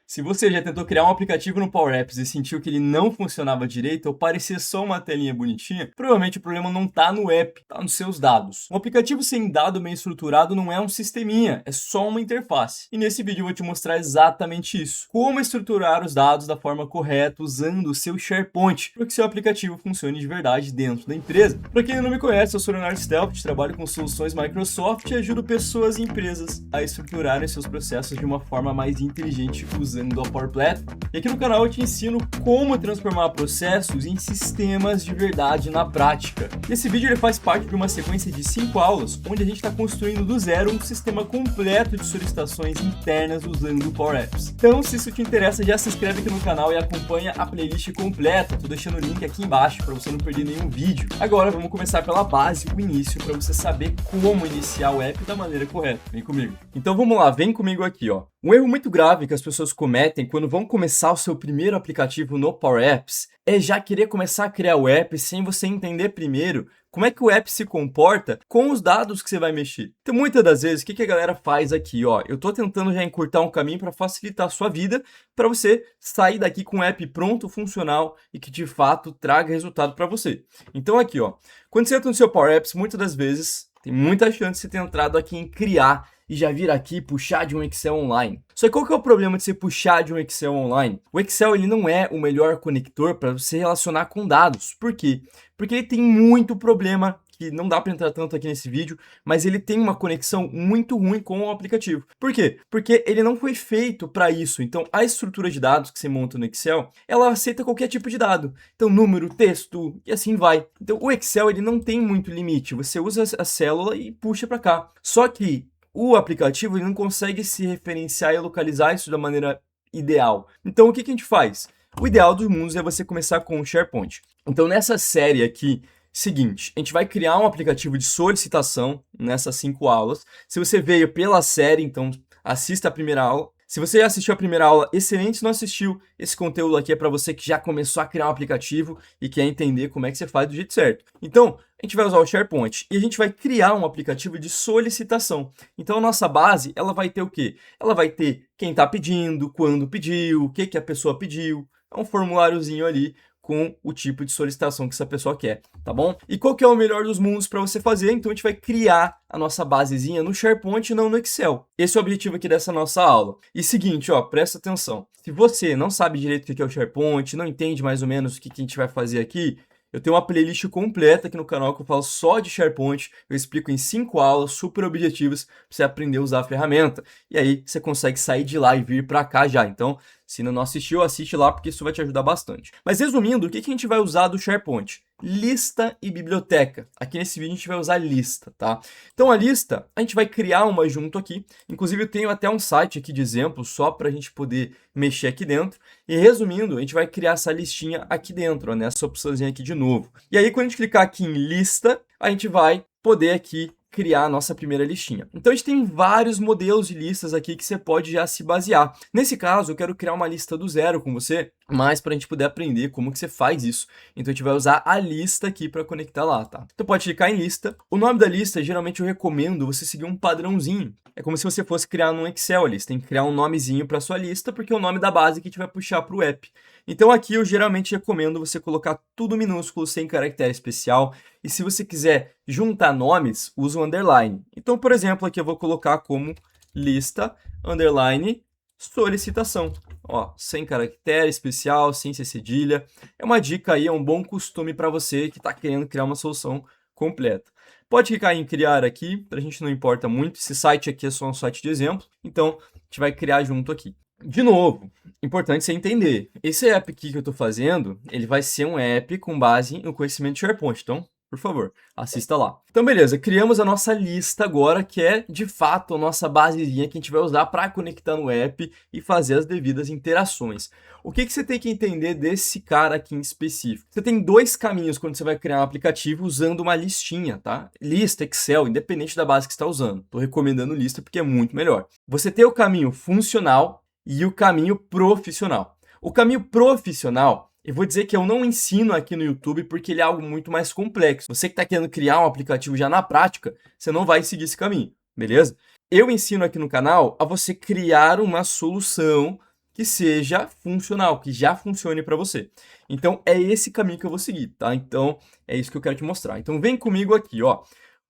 Se você já tentou criar um aplicativo no Power Apps e sentiu que ele não funcionava direito ou parecia só uma telinha bonitinha, provavelmente o problema não está no app, está nos seus dados. Um aplicativo sem dado bem estruturado não é um sisteminha, é só uma interface. E nesse vídeo eu vou te mostrar exatamente isso. Como estruturar os dados da forma correta usando o seu SharePoint, para que seu aplicativo funcione de verdade dentro da empresa. Para quem não me conhece, eu sou o Leonardo Stelpt, trabalho com soluções Microsoft e ajudo pessoas e empresas a estruturarem seus processos de uma forma mais inteligente usando a Power Platform. E aqui no canal eu te ensino como transformar processos em sistemas de verdade na prática. E esse vídeo ele faz parte de uma sequência de 5 aulas, onde a gente está construindo do zero um sistema completo de solicitações internas usando o Power Apps. Então, se isso te interessa, já se inscreve aqui no canal e acompanha a playlist completa. Tô deixando o link aqui embaixo para você não perder nenhum vídeo. Agora vamos começar pela base, o início, para você saber como iniciar o app da maneira correta. Vem comigo. Então vamos lá, vem comigo aqui, ó. Um erro muito grave que as pessoas cometem quando vão começar o seu primeiro aplicativo no Power Apps é já querer começar a criar o app sem você entender primeiro como é que o app se comporta com os dados que você vai mexer. Então, muitas das vezes, o que a galera faz aqui, ó? Eu tô tentando já encurtar um caminho para facilitar a sua vida, para você sair daqui com um app pronto, funcional e que de fato traga resultado para você. Então, aqui, ó, quando você entra no seu Power Apps, muitas das vezes tem muita chance de você ter entrado aqui em criar e já vir aqui puxar de um Excel online. Só que qual que é o problema de você puxar de um Excel online? O Excel ele não é o melhor conector para você relacionar com dados. Por quê? Porque ele tem muito problema que não dá para entrar tanto aqui nesse vídeo, mas ele tem uma conexão muito ruim com o aplicativo. Por quê? Porque ele não foi feito para isso. Então, a estrutura de dados que você monta no Excel, ela aceita qualquer tipo de dado. Então, número, texto e assim vai. Então, o Excel ele não tem muito limite. Você usa a célula e puxa para cá. Só que o aplicativo ele não consegue se referenciar e localizar isso da maneira ideal. Então, o que a gente faz? O ideal dos mundos é você começar com o SharePoint. Então, nessa série aqui, seguinte, a gente vai criar um aplicativo de solicitação nessas 5 aulas. Se você veio pela série, então assista a primeira aula. Se você já assistiu a primeira aula, excelente. Se não assistiu, esse conteúdo aqui é para você que já começou a criar um aplicativo e quer entender como é que você faz do jeito certo. Então, a gente vai usar o SharePoint e a gente vai criar um aplicativo de solicitação. Então, a nossa base, ela vai ter o quê? Ela vai ter quem está pedindo, quando pediu, o que a pessoa pediu. É um formuláriozinho ali com o tipo de solicitação que essa pessoa quer, tá bom? E qual que é o melhor dos mundos para você fazer? Então a gente vai criar a nossa basezinha no SharePoint e não no Excel. Esse é o objetivo aqui dessa nossa aula. E seguinte, ó, presta atenção. Se você não sabe direito o que é o SharePoint, não entende mais ou menos o que a gente vai fazer aqui, eu tenho uma playlist completa aqui no canal que eu falo só de SharePoint. Eu explico em 5 aulas super objetivas para você aprender a usar a ferramenta. E aí você consegue sair de lá e vir para cá já. Então, se não assistiu, assiste lá porque isso vai te ajudar bastante. Mas resumindo, o que a gente vai usar do SharePoint? Lista e biblioteca. Aqui nesse vídeo a gente vai usar lista, tá? Então a lista, a gente vai criar uma junto aqui. Inclusive eu tenho até um site aqui de exemplo só para a gente poder mexer aqui dentro. E resumindo, a gente vai criar essa listinha aqui dentro, ó, nessa opçãozinha aqui de novo. E aí quando a gente clicar aqui em lista, a gente vai poder aqui criar a nossa primeira listinha. Então a gente tem vários modelos de listas aqui que você pode já se basear. Nesse caso, eu quero criar uma lista do zero com você, mas para a gente poder aprender como que você faz isso. Então a gente vai usar a lista aqui para conectar lá, tá? Então pode clicar em lista. O nome da lista, geralmente eu recomendo você seguir um padrãozinho. É como se você fosse criar num Excel ali. Você tem que criar um nomezinho para sua lista, porque é o nome da base que a gente vai puxar para o app. Então aqui eu geralmente recomendo você colocar tudo minúsculo, sem caractere especial. E se você quiser juntar nomes, usa o underline. Então, por exemplo, aqui eu vou colocar como lista, underline, solicitação. Ó, sem caractere especial, sem ser cedilha. É uma dica aí, é um bom costume para você que está querendo criar uma solução completa. Pode clicar em criar aqui, para a gente não importa muito. Esse site aqui é só um site de exemplo, então a gente vai criar junto aqui. De novo, importante você entender, esse app aqui que eu estou fazendo, ele vai ser um app com base no conhecimento de SharePoint, então, por favor, assista lá. Então, beleza, criamos a nossa lista agora, que é, de fato, a nossa basezinha que a gente vai usar para conectar no app e fazer as devidas interações. O que você tem que entender desse cara aqui em específico? Você tem 2 caminhos quando você vai criar um aplicativo usando uma listinha, tá? Lista, Excel, independente da base que você está usando. Estou recomendando lista porque é muito melhor. Você tem o caminho funcional e o caminho profissional. O caminho profissional, eu vou dizer que eu não ensino aqui no YouTube porque ele é algo muito mais complexo. Você que está querendo criar um aplicativo já na prática, você não vai seguir esse caminho, beleza? Eu ensino aqui no canal a você criar uma solução que seja funcional, que já funcione para você. Então, é esse caminho que eu vou seguir, tá? Então, é isso que eu quero te mostrar. Então, vem comigo aqui, ó.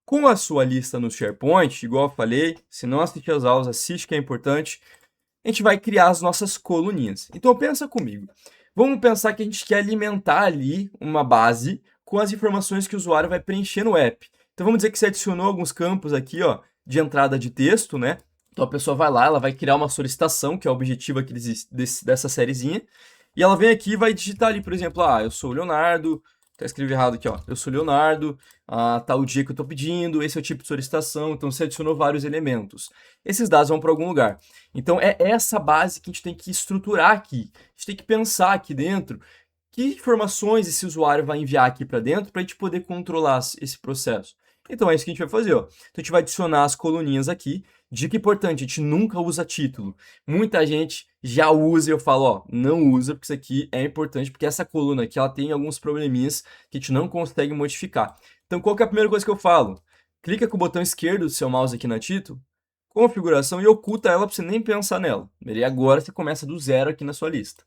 Com a sua lista no SharePoint, igual eu falei, se não assistir as aulas, assiste que é importante. A gente vai criar as nossas coluninhas. Então, pensa comigo. Vamos pensar que a gente quer alimentar ali uma base com as informações que o usuário vai preencher no app. Então, vamos dizer que você adicionou alguns campos aqui, ó, de entrada de texto, né? Então, a pessoa vai lá, ela vai criar uma solicitação, que é o objetivo aqui dessa sériezinha, e ela vem aqui e vai digitar ali, por exemplo, eu sou o Leonardo, até escrevi errado aqui, ó, eu sou o Leonardo, tá o dia que eu tô pedindo, esse é o tipo de solicitação, então você adicionou vários elementos. Esses dados vão para algum lugar. Então, é essa base que a gente tem que estruturar aqui. A gente tem que pensar aqui dentro que informações esse usuário vai enviar aqui para dentro para a gente poder controlar esse processo. Então, é isso que a gente vai fazer, ó. Então, a gente vai adicionar as coluninhas aqui. Dica importante, a gente nunca usa título. Muita gente já usa e eu falo, ó, não usa, porque isso aqui é importante, porque essa coluna aqui, ela tem alguns probleminhas que a gente não consegue modificar. Então, qual que é a primeira coisa que eu falo? Clica com o botão esquerdo do seu mouse aqui na título, configuração, e oculta ela para você nem pensar nela. E agora você começa do zero aqui na sua lista.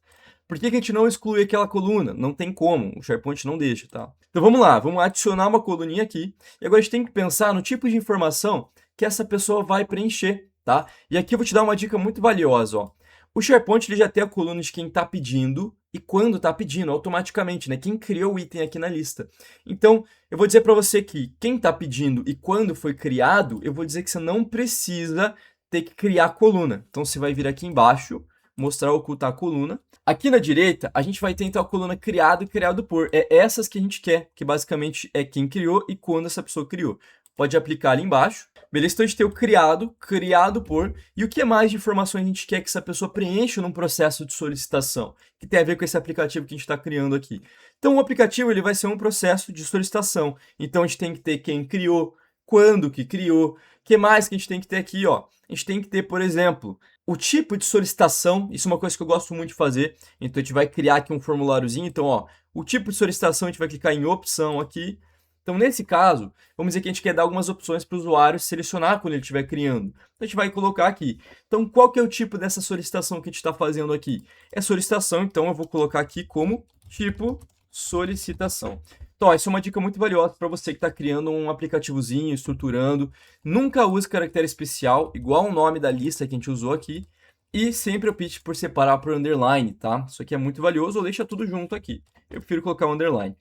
Por que que a gente não exclui aquela coluna? Não tem como, o SharePoint não deixa, tá? Então vamos lá, vamos adicionar uma coluninha aqui. E agora a gente tem que pensar no tipo de informação que essa pessoa vai preencher, tá? E aqui eu vou te dar uma dica muito valiosa, ó. O SharePoint ele já tem a coluna de quem está pedindo e quando está pedindo, automaticamente, né? Quem criou o item aqui na lista. Então, eu vou dizer para você que quem está pedindo e quando foi criado, eu vou dizer que você não precisa ter que criar a coluna. Então, você vai vir aqui embaixo, mostrar ocultar a coluna. Aqui na direita, a gente vai ter então a coluna criado e criado por. É essas que a gente quer, que basicamente é quem criou e quando essa pessoa criou. Pode aplicar ali embaixo. Beleza? Então a gente tem o criado, criado por, e o que mais de informações a gente quer que essa pessoa preencha num processo de solicitação, que tem a ver com esse aplicativo que a gente está criando aqui. Então o aplicativo ele vai ser um processo de solicitação. Então a gente tem que ter quem criou, quando que criou, o que mais que a gente tem que ter aqui, ó? A gente tem que ter, por exemplo, o tipo de solicitação, isso é uma coisa que eu gosto muito de fazer, então a gente vai criar aqui um formuláriozinho, então ó, o tipo de solicitação a gente vai clicar em opção aqui. Então, nesse caso, vamos dizer que a gente quer dar algumas opções para o usuário selecionar quando ele estiver criando. Então, a gente vai colocar aqui. Então, qual que é o tipo dessa solicitação que a gente está fazendo aqui? É solicitação, então eu vou colocar aqui como tipo solicitação. Então, ó, isso é uma dica muito valiosa para você que está criando um aplicativozinho, estruturando. Nunca use caractere especial, igual o nome da lista que a gente usou aqui. E sempre opte por separar por underline, tá? Isso aqui é muito valioso, ou deixa tudo junto aqui. Eu prefiro colocar um underline.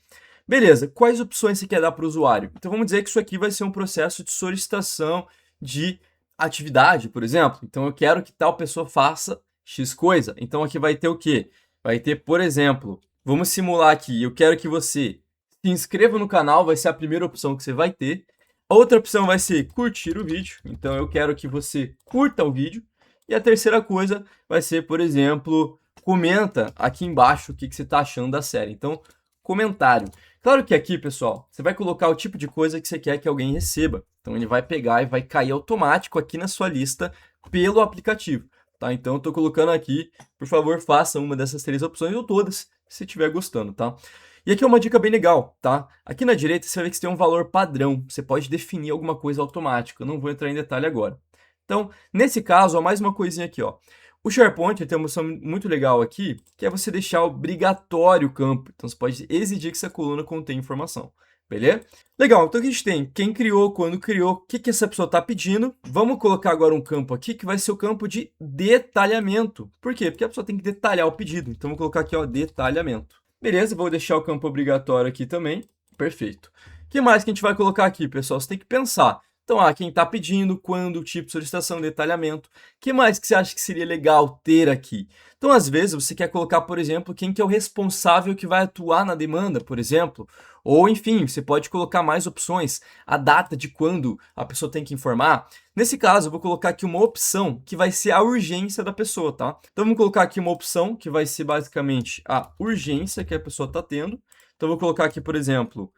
Beleza, quais opções você quer dar para o usuário? Então vamos dizer que isso aqui vai ser um processo de solicitação de atividade, por exemplo. Então eu quero que tal pessoa faça X coisa. Então aqui vai ter o quê? Vai ter, por exemplo, vamos simular aqui, eu quero que você se inscreva no canal, vai ser a primeira opção que você vai ter. A outra opção vai ser curtir o vídeo, então eu quero que você curta o vídeo. E a terceira coisa vai ser, por exemplo, comenta aqui embaixo o que você está achando da série. Então, comentário. Claro que aqui, pessoal, você vai colocar o tipo de coisa que você quer que alguém receba. Então, ele vai pegar e vai cair automático aqui na sua lista pelo aplicativo. Tá? Então, eu estou colocando aqui, por favor, faça uma dessas três opções ou todas, se estiver gostando, tá? E aqui é uma dica bem legal, tá? Aqui na direita você vai ver que você tem um valor padrão. Você pode definir alguma coisa automática. Eu não vou entrar em detalhe agora. Então, nesse caso, ó, mais uma coisinha aqui, ó. O SharePoint tem uma opção muito legal aqui, que é você deixar obrigatório o campo. Então, você pode exigir que essa coluna contém informação. Beleza? Legal, então o que a gente tem? Quem criou, quando criou, o que essa pessoa está pedindo. Vamos colocar agora um campo aqui, que vai ser o campo de detalhamento. Por quê? Porque a pessoa tem que detalhar o pedido. Então, vou colocar aqui, ó, detalhamento. Beleza, vou deixar o campo obrigatório aqui também. Perfeito. O que mais que a gente vai colocar aqui, pessoal? Você tem que pensar. Então, quem está pedindo, quando, tipo, solicitação, detalhamento. O que mais que você acha que seria legal ter aqui? Então, às vezes, você quer colocar, por exemplo, quem que é o responsável que vai atuar na demanda, por exemplo. Ou, enfim, você pode colocar mais opções, a data de quando a pessoa tem que informar. Nesse caso, eu vou colocar aqui uma opção que vai ser a urgência da pessoa, tá? Então, vamos colocar aqui uma opção que vai ser basicamente a urgência que a pessoa está tendo. Então, eu vou colocar aqui, por exemplo,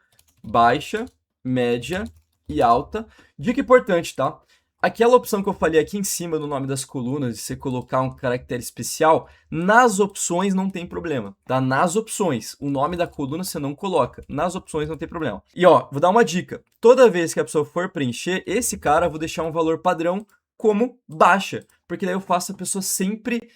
baixa, média e alta. Dica importante, tá? Aquela opção que eu falei aqui em cima no nome das colunas, de você colocar um caractere especial, nas opções não tem problema, tá? Nas opções, o nome da coluna você não coloca, nas opções não tem problema. E ó, vou dar uma dica, toda vez que a pessoa for preencher, esse cara eu vou deixar um valor padrão como baixa, porque daí eu faço a pessoa sempre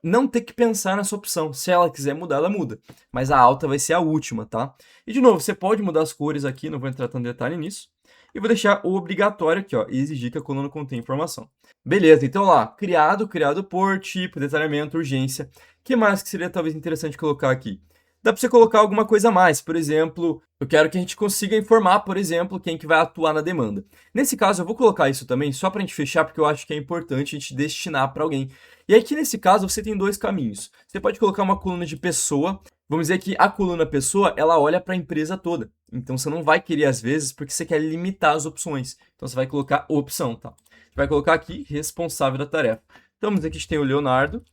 não ter que pensar nessa opção. Se ela quiser mudar, ela muda. Mas a alta vai ser a última, tá? E de novo, você pode mudar as cores aqui, não vou entrar tanto em detalhe nisso. E vou deixar o obrigatório aqui, ó, e exigir que a coluna contém informação. Beleza, então lá, criado por, tipo, detalhamento, urgência. O que mais que seria talvez interessante colocar aqui? Dá para você colocar alguma coisa a mais, por exemplo, eu quero que a gente consiga informar, por exemplo, quem que vai atuar na demanda. Nesse caso, eu vou colocar isso também, só para a gente fechar, porque eu acho que é importante a gente destinar para alguém. E aqui nesse caso, você tem dois caminhos. Você pode colocar uma coluna de pessoa, vamos dizer que a coluna pessoa, ela olha para a empresa toda. Então, você não vai querer, às vezes, porque você quer limitar as opções. Então, você vai colocar opção, tá? Você vai colocar aqui, responsável da tarefa. Então, vamos dizer que a gente tem o Leonardo,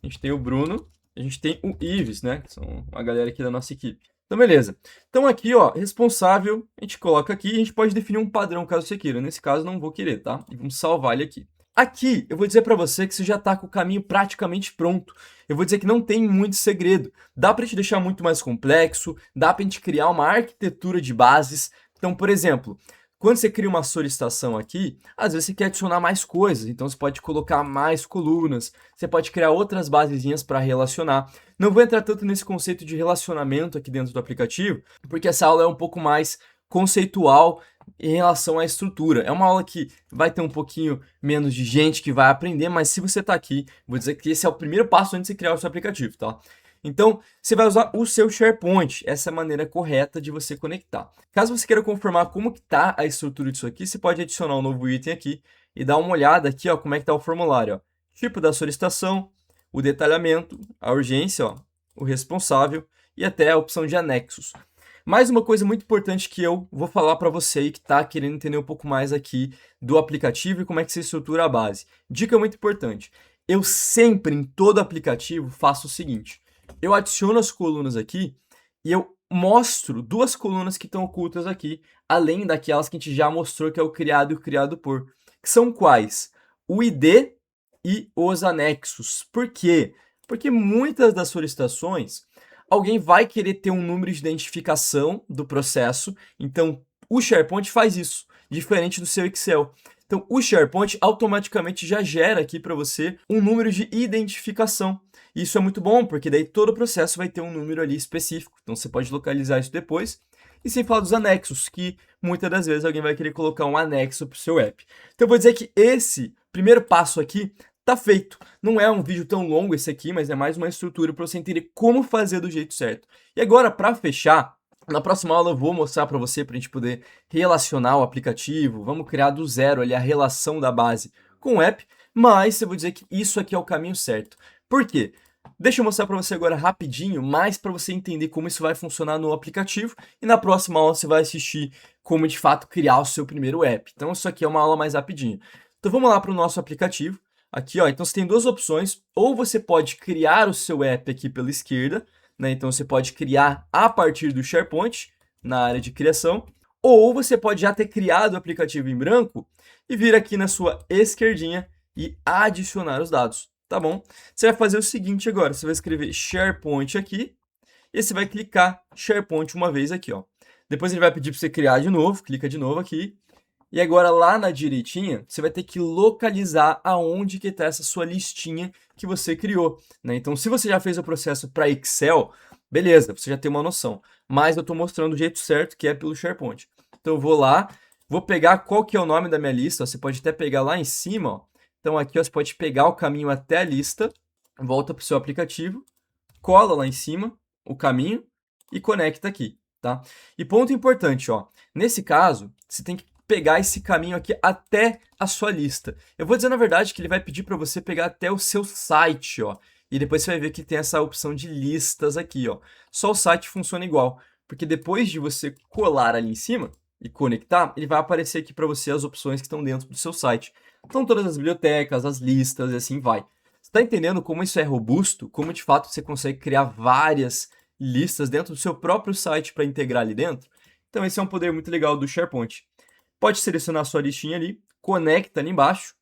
a gente tem o Bruno, a gente tem o Ives, né? Que são a galera aqui da nossa equipe. Então, beleza. Então, aqui, ó, responsável, a gente coloca aqui e a gente pode definir um padrão caso você queira. Nesse caso, não vou querer, tá? E vamos salvar ele aqui. Aqui, eu vou dizer para você que você já está com o caminho praticamente pronto. Eu vou dizer que não tem muito segredo. Dá para te deixar muito mais complexo, dá para a gente criar uma arquitetura de bases. Então, por exemplo, quando você cria uma solicitação aqui, às vezes você quer adicionar mais coisas, então você pode colocar mais colunas, você pode criar outras basezinhas para relacionar. Não vou entrar tanto nesse conceito de relacionamento aqui dentro do aplicativo, porque essa aula é um pouco mais conceitual em relação à estrutura. É uma aula que vai ter um pouquinho menos de gente que vai aprender, mas se você está aqui, vou dizer que esse é o primeiro passo antes de criar o seu aplicativo, tá? Então, você vai usar o seu SharePoint, essa é a maneira correta de você conectar. Caso você queira confirmar como que está a estrutura disso aqui, você pode adicionar um novo item aqui e dar uma olhada aqui, ó, como é que está o formulário, ó. Tipo da solicitação, o detalhamento, a urgência, ó, o responsável e até a opção de anexos. Mais uma coisa muito importante que eu vou falar para você aí que está querendo entender um pouco mais aqui do aplicativo e como é que se estrutura a base. Dica muito importante. Eu sempre, em todo aplicativo, faço o seguinte. Eu adiciono as colunas aqui e eu mostro duas colunas que estão ocultas aqui, além daquelas que a gente já mostrou, que é o criado e o criado por. Que são quais? O ID e os anexos. Por quê? Porque muitas das solicitações, alguém vai querer ter um número de identificação do processo, então o SharePoint faz isso, diferente do seu Excel. Então, o SharePoint automaticamente já gera aqui para você um número de identificação. Isso é muito bom, porque daí todo o processo vai ter um número ali específico. Então, você pode localizar isso depois. E sem falar dos anexos, que muitas das vezes alguém vai querer colocar um anexo para o seu app. Então, eu vou dizer que esse primeiro passo aqui tá feito. Não é um vídeo tão longo esse aqui, mas é mais uma estrutura para você entender como fazer do jeito certo. E agora, para fechar, na próxima aula eu vou mostrar para você, para a gente poder relacionar o aplicativo, vamos criar do zero ali a relação da base com o app, mas eu vou dizer que isso aqui é o caminho certo. Por quê? Deixa eu mostrar para você agora rapidinho, mais para você entender como isso vai funcionar no aplicativo, e na próxima aula você vai assistir como de fato criar o seu primeiro app. Então isso aqui é uma aula mais rapidinho. Então vamos lá para o nosso aplicativo. Aqui, ó, então você tem duas opções, ou você pode criar o seu app aqui pela esquerda, né? Então você pode criar a partir do SharePoint, na área de criação, ou você pode já ter criado o aplicativo em branco e vir aqui na sua esquerdinha e adicionar os dados, tá bom? Você vai fazer o seguinte agora, você vai escrever SharePoint aqui, e você vai clicar SharePoint uma vez aqui, ó. Depois ele vai pedir para você criar de novo, clica de novo aqui, e agora lá na direitinha, você vai ter que localizar aonde que está essa sua listinha que você criou, né? Então, se você já fez o processo para Excel, beleza, você já tem uma noção. Mas eu estou mostrando o jeito certo, que é pelo SharePoint. Então, eu vou lá, vou pegar qual que é o nome da minha lista, ó, você pode até pegar lá em cima, ó. Então, aqui ó, você pode pegar o caminho até a lista, volta para o seu aplicativo, cola lá em cima o caminho e conecta aqui, tá? E ponto importante, ó, nesse caso, você tem que pegar esse caminho aqui até a sua lista. Eu vou dizer, na verdade, que ele vai pedir para você pegar até o seu site, ó. E depois você vai ver que tem essa opção de listas aqui, ó. Só o site funciona igual, porque depois de você colar ali em cima e conectar, ele vai aparecer aqui para você as opções que estão dentro do seu site. Então, todas as bibliotecas, as listas e assim vai. Você está entendendo como isso é robusto? Como, de fato, você consegue criar várias listas dentro do seu próprio site para integrar ali dentro? Então, esse é um poder muito legal do SharePoint. Pode selecionar a sua listinha ali, conecta ali embaixo,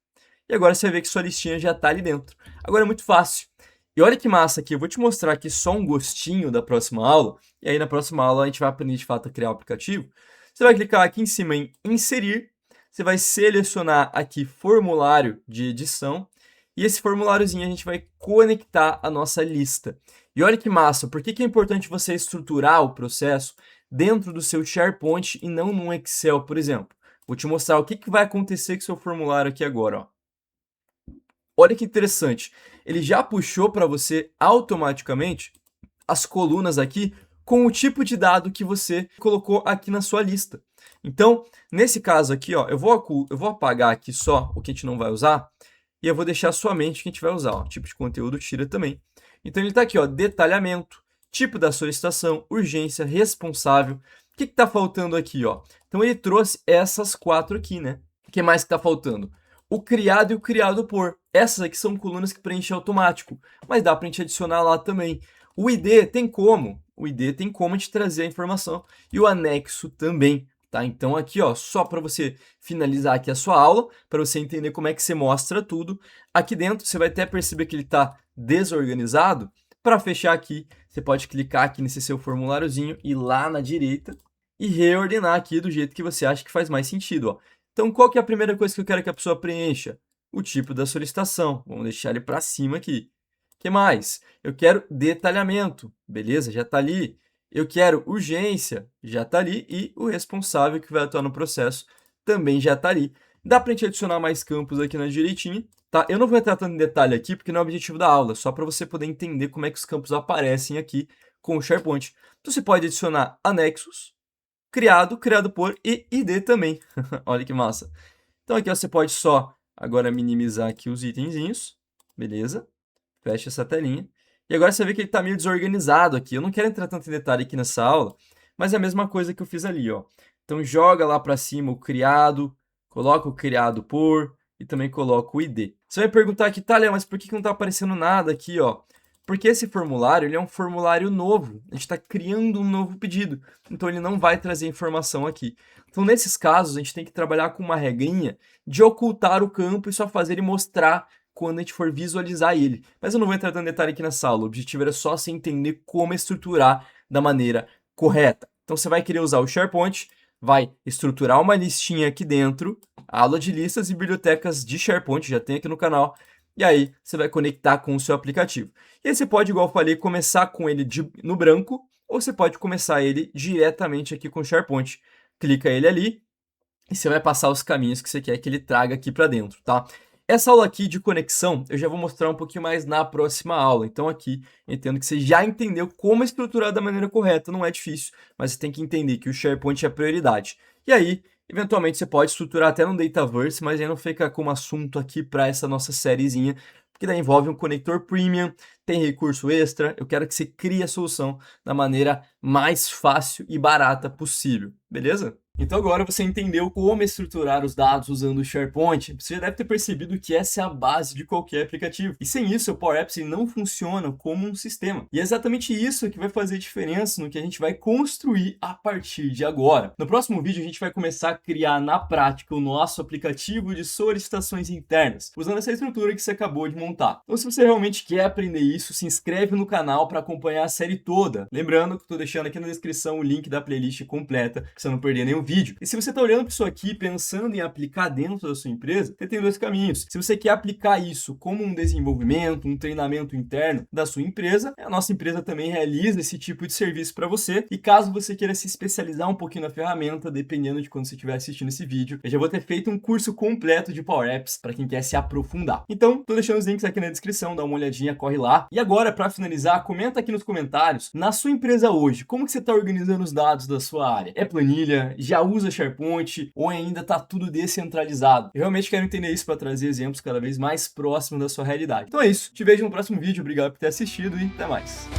e agora você vai ver que sua listinha já está ali dentro. Agora é muito fácil. E olha que massa aqui, eu vou te mostrar aqui só um gostinho da próxima aula, e aí na próxima aula a gente vai aprender de fato a criar o aplicativo. Você vai clicar aqui em cima em inserir, você vai selecionar aqui formulário de edição, e esse formuláriozinho a gente vai conectar a nossa lista. E olha que massa, por que é importante você estruturar o processo dentro do seu SharePoint e não num Excel, por exemplo? Vou te mostrar o que vai acontecer com o seu formulário aqui agora, ó. Olha que interessante, ele já puxou para você automaticamente as colunas aqui com o tipo de dado que você colocou aqui na sua lista. Então, nesse caso aqui, ó, eu vou apagar aqui só o que a gente não vai usar e eu vou deixar somente o que a gente vai usar. Ó, tipo de conteúdo tira também. Então, ele está aqui, ó, detalhamento, tipo da solicitação, urgência, responsável. O que está faltando aqui, ó? Então, ele trouxe essas 4 aqui, né? O que mais que está faltando? O criado e o criado por. Essas aqui são colunas que preenchem automático, mas dá para a gente adicionar lá também. O ID tem como? O ID tem como a gente trazer a informação e o anexo também, tá? Então aqui, ó, só para você finalizar aqui a sua aula, para você entender como é que você mostra tudo. Aqui dentro você vai até perceber que ele está desorganizado. Para fechar aqui, você pode clicar aqui nesse seu formuláriozinho e lá na direita e reordenar aqui do jeito que você acha que faz mais sentido, ó. Então, qual que é a primeira coisa que eu quero que a pessoa preencha? O tipo da solicitação. Vamos deixar ele para cima aqui. O que mais? Eu quero detalhamento. Beleza? Já está ali. Eu quero urgência. Já está ali. E o responsável que vai atuar no processo também já está ali. Dá para a gente adicionar mais campos aqui na direitinha. Tá? Eu não vou entrar tanto em detalhe aqui, porque não é o objetivo da aula. Só para você poder entender como é que os campos aparecem aqui com o SharePoint. Então, você pode adicionar anexos. Criado por e ID também. Olha que massa. Então aqui ó, você pode só agora minimizar aqui os itenzinhos, beleza? Fecha essa telinha. E agora você vê que ele está meio desorganizado aqui. Eu não quero entrar tanto em detalhe aqui nessa aula, mas é a mesma coisa que eu fiz ali, ó. Então joga lá para cima o criado, coloca o criado por e também coloca o ID. Você vai perguntar aqui, tá, Léo, mas por que não está aparecendo nada aqui, ó? Porque esse formulário ele é um formulário novo, a gente está criando um novo pedido, então ele não vai trazer informação aqui. Então, nesses casos, a gente tem que trabalhar com uma regrinha de ocultar o campo e só fazer ele mostrar quando a gente for visualizar ele. Mas eu não vou entrar em detalhe aqui nessa aula, o objetivo era só você entender como estruturar da maneira correta. Então, você vai querer usar o SharePoint, vai estruturar uma listinha aqui dentro, aula de listas e bibliotecas de SharePoint, já tem aqui no canal, e aí você vai conectar com o seu aplicativo. E aí você pode, igual eu falei, começar com ele no branco, ou você pode começar ele diretamente aqui com o SharePoint. Clica ele ali e você vai passar os caminhos que você quer que ele traga aqui para dentro, tá? Essa aula aqui de conexão eu já vou mostrar um pouquinho mais na próxima aula. Então aqui, entendo que você já entendeu como estruturar da maneira correta, não é difícil, mas você tem que entender que o SharePoint é a prioridade. E aí, eventualmente você pode estruturar até no Dataverse, mas aí não fica como assunto aqui para essa nossa sériezinha, porque daí envolve um conector premium, tem recurso extra, eu quero que você crie a solução da maneira mais fácil e barata possível, beleza? Então agora você entendeu como estruturar os dados usando o SharePoint, você já deve ter percebido que essa é a base de qualquer aplicativo. E sem isso, o Power Apps não funciona como um sistema. E é exatamente isso que vai fazer diferença no que a gente vai construir a partir de agora. No próximo vídeo, a gente vai começar a criar na prática o nosso aplicativo de solicitações internas, usando essa estrutura que você acabou de montar. Então se você realmente quer aprender isso, se inscreve no canal para acompanhar a série toda. Lembrando que estou deixando aqui na descrição o link da playlist completa, para você não perder nenhum vídeo. E se você está olhando para isso aqui pensando em aplicar dentro da sua empresa, você tem 2 caminhos. Se você quer aplicar isso como um desenvolvimento, um treinamento interno da sua empresa, a nossa empresa também realiza esse tipo de serviço para você. E caso você queira se especializar um pouquinho na ferramenta, dependendo de quando você estiver assistindo esse vídeo, eu já vou ter feito um curso completo de Power Apps para quem quer se aprofundar. Então, estou deixando os links aqui na descrição, dá uma olhadinha, corre lá. E agora, para finalizar, comenta aqui nos comentários, na sua empresa hoje, como que você está organizando os dados da sua área? É planilha? Já usa SharePoint ou ainda está tudo descentralizado? Eu realmente quero entender isso para trazer exemplos cada vez mais próximos da sua realidade. Então é isso, te vejo no próximo vídeo, obrigado por ter assistido e até mais.